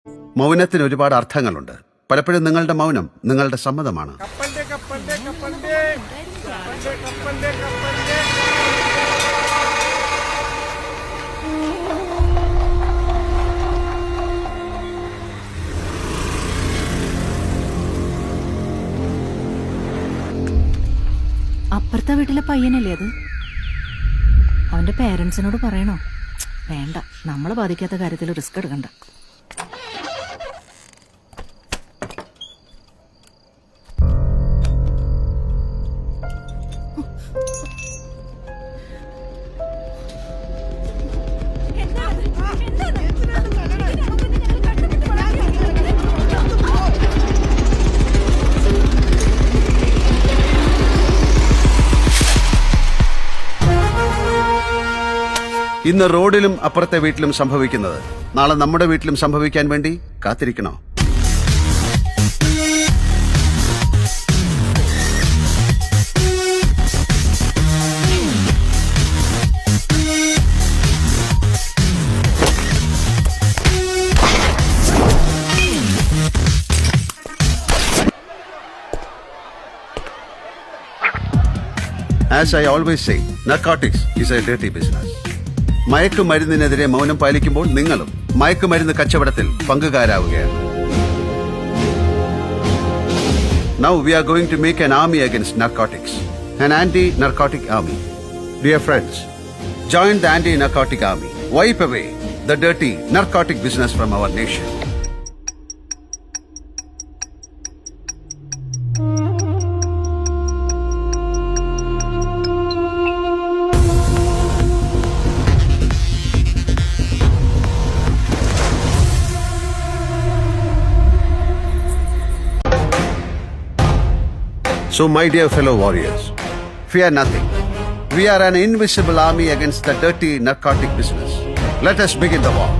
മൗനത്തിന് ഒരുപാട് അർത്ഥങ്ങളുണ്ട്. പലപ്പോഴും നിങ്ങളുടെ മൗനം നിങ്ങളുടെ സമ്മതമാണ്. അപ്പുറത്തെ വീട്ടിലെ പയ്യനല്ലേ അത്? അവന്റെ പേരൻസിനോട് പറയണോ? വേണ്ട, നമ്മളെ ബാധിക്കാത്ത കാര്യത്തിൽ റിസ്ക് എടുക്കണ്ട. ഇന്ന് റോഡിലും അപ്പുറത്തെ വീട്ടിലും സംഭവിക്കുന്നത് നാളെ നമ്മുടെ വീട്ടിലും സംഭവിക്കാൻ വേണ്ടി കാത്തിരിക്കണോ? As I always say, narcotics is a dirty business. മയക്കുമരുന്നിനെതിരെ മൗനം പാലിക്കുമ്പോൾ നിങ്ങളും മയക്കുമരുന്ന് കച്ചവടത്തിൽ പങ്കുകാരാവുകയാണ്. Now we are going to make an army against narcotics, an anti-narcotic army. Dear friends, join the anti-narcotic army. Wipe away the dirty narcotic business from our nation. So my dear fellow warriors, fear nothing. We are an invisible army against the dirty narcotic business. Let us begin the war.